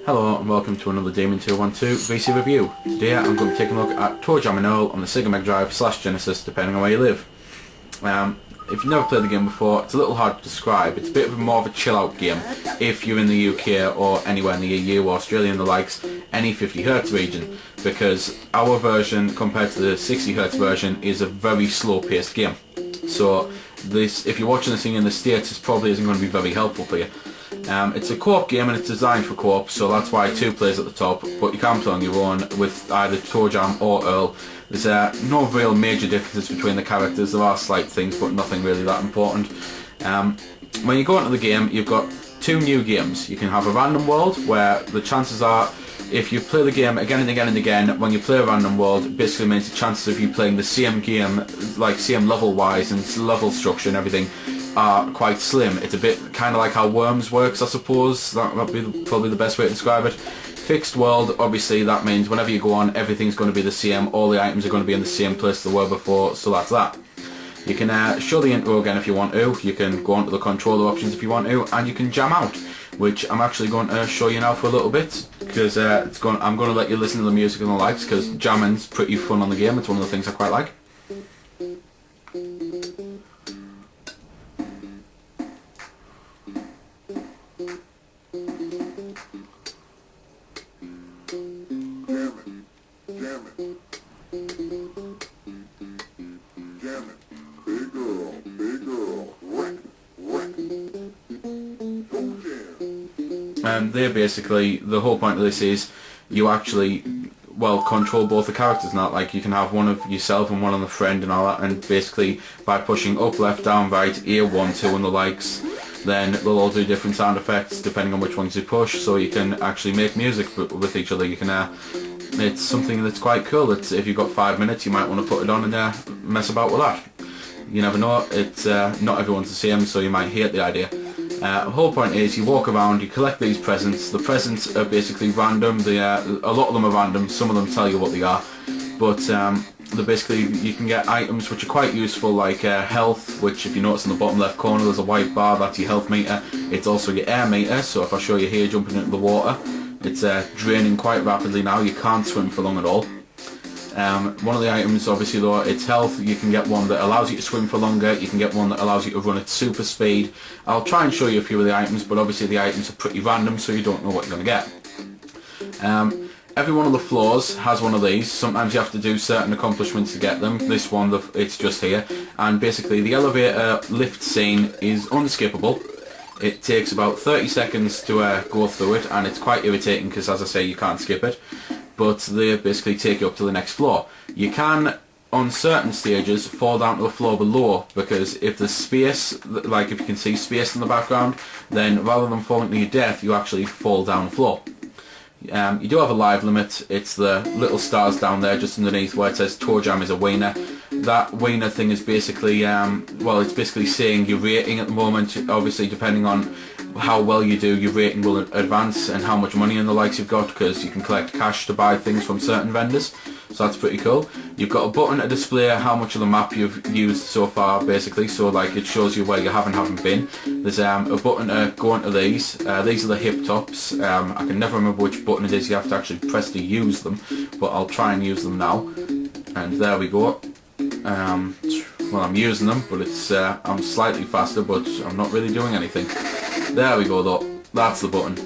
Hello and welcome to another Demon 212 VC review. Today I'm going to be taking a look at Toejam And Earl on the Sega MEGADRIVE / Genesis, depending on where you live. If you've never played the game before, it's a little hard to describe. It's a bit more of a chill out game if you're in the UK or anywhere in the EU or Australia and the likes, any 50Hz region, because our version compared to the 60Hz version is a very slow paced game. So this, if you're watching this thing in the States, this probably isn't going to be very helpful for you. It's a co-op game and it's designed for co-op, so that's why 2 players at the top, but you can play on your own with either Toejam or Earl. There's no real major differences between the characters. There are slight things, but nothing really that important. When you go into the game, you've got 2 new games. You can have a random world, where the chances are, if you play the game again and again and again, when you play a random world, it basically means the chances of you playing the same game, like same level-wise and level structure and everything, are quite slim. It's a bit kind of like how Worms works, I suppose. That would be probably the best way to describe it. Fixed world, obviously that means whenever you go on, everything's going to be the same. All the items are going to be in the same place they were before, so that's that. You can show the intro again if you want to. You can go onto the controller options if you want to, and you can jam out, which I'm actually going to show you now for a little bit, because I'm going to let you listen to the music and the likes, because jamming's pretty fun on the game. It's one of the things I quite like. And they're basically, the whole point of this is you actually, well, control both the characters, not like you can have one of yourself and one on the friend and all that, and basically by pushing up, left, down, right, A1, 2 and the likes, then they'll all do different sound effects depending on which ones you push, so you can actually make music with each other. You can, it's something that's quite cool. It's, if you've got 5 minutes, you might want to put it on and mess about with that. You never know, it's not everyone's the same, so you might hate the idea. The whole point is you walk around, you collect these presents. The presents are basically random. A lot of them are random, some of them tell you what they are, but they're basically, you can get items which are quite useful, like health, which if you notice in the bottom left corner there's a white bar, that's your health meter. It's also your air meter, so if I show you here jumping into the water, it's draining quite rapidly now. You can't swim for long at all. One of the items, obviously though, it's health. You can get one that allows you to swim for longer, you can get one that allows you to run at super speed. I'll try and show you a few of the items, but obviously the items are pretty random, so you don't know what you're going to get. Every one of the floors has one of these. Sometimes you have to do certain accomplishments to get them. This one, it's just here. And basically the elevator lift scene is unskippable. It takes about 30 seconds to go through it, and it's quite irritating because, as I say, you can't skip it. But they basically take you up to the next floor. You can, on certain stages, fall down to the floor below, because if there's space, like if you can see space in the background, then rather than falling to your death, you actually fall down the floor. You do have a live limit. It's the little stars down there just underneath where it says Toejam is a wiener. That wiener thing is basically, well, it's basically saying your rating at the moment. Obviously, depending on how well you do, your rating will advance, and how much money and the likes you've got, because you can collect cash to buy things from certain vendors, so that's pretty cool. You've got a button to display how much of the map you've used so far, basically, so like it shows you where you haven't been. There's a button to go into these. These are the hip tops. I can never remember which button it is you have to actually press to use them, but I'll try and use them now. And there we go. Well, I'm using them, but it's I'm slightly faster, but I'm not really doing anything. There we go though, that's the button.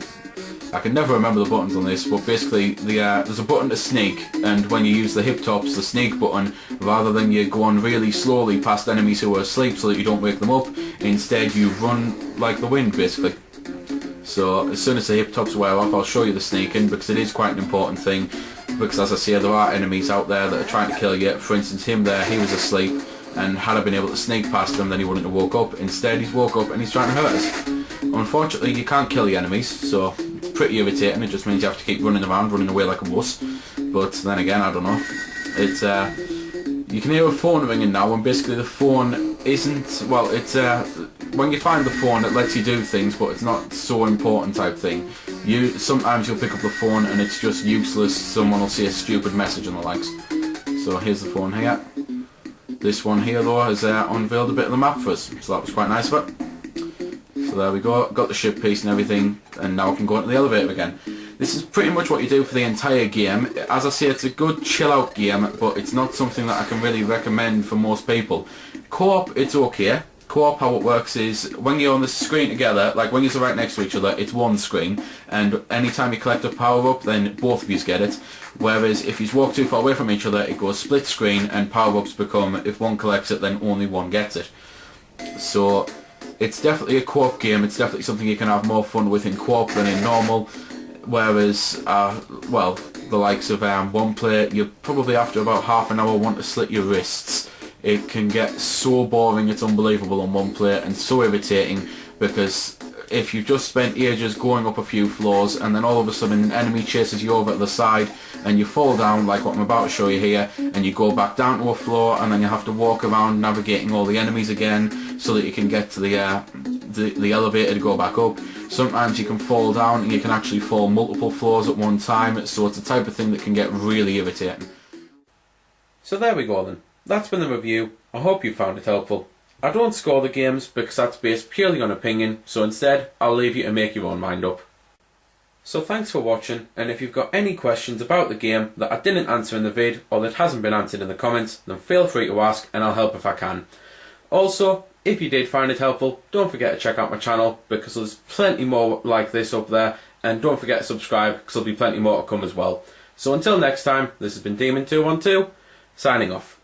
I can never remember the buttons on this, but basically there's a button to sneak, and when you use the hip tops, the sneak button, rather than you go on really slowly past enemies who are asleep so that you don't wake them up, instead you run like the wind basically. So as soon as the hip tops wear off, I'll show you the sneaking, because it is quite an important thing, because as I say, there are enemies out there that are trying to kill you. For instance, him there, he was asleep, and had I been able to sneak past him, then he wouldn't have woke up. Instead he's woke up and he's trying to hurt us. Unfortunately, you can't kill the enemies, so it's pretty irritating. It just means you have to keep running around, running away like a wuss. But then again, I don't know. It's you can hear a phone ringing now, and basically the phone isn't, well, it's when you find the phone, it lets you do things, but it's not so important type thing. Sometimes you'll pick up the phone and it's just useless. Someone will say a stupid message and the likes. So here's the phone here. This one here though has unveiled a bit of the map for us, so that was quite nice of it. So there we go, got the ship piece and everything, and now I can go into the elevator again. This is pretty much what you do for the entire game. As I say, it's a good chill out game, but it's not something that I can really recommend for most people. Co-op, it's okay. Co-op, how it works is when you're on the screen together, like when you're right next to each other, it's one screen, and anytime you collect a power-up, then both of you get it. Whereas if you walk too far away from each other, it goes split screen, and power-ups become, if one collects it, then only one gets it. So it's definitely a co-op game. It's definitely something you can have more fun with in co-op than in normal. Whereas, well, the likes of one player, you probably after about half an hour want to slit your wrists. It can get so boring, it's unbelievable on one player, and so irritating, because if you've just spent ages going up a few floors and then all of a sudden an enemy chases you over to the side and you fall down like what I'm about to show you here, and you go back down to a floor and then you have to walk around navigating all the enemies again so that you can get to the elevator to go back up. Sometimes you can fall down and you can actually fall multiple floors at one time, so it's the type of thing that can get really irritating. So there we go then. That's been the review. I hope you found it helpful. I don't score the games because that's based purely on opinion, so instead I'll leave you to make your own mind up. So thanks for watching, and if you've got any questions about the game that I didn't answer in the vid or that hasn't been answered in the comments, then feel free to ask and I'll help if I can. Also, if you did find it helpful, don't forget to check out my channel because there's plenty more like this up there, and don't forget to subscribe because there'll be plenty more to come as well. So until next time, this has been Demon212, signing off.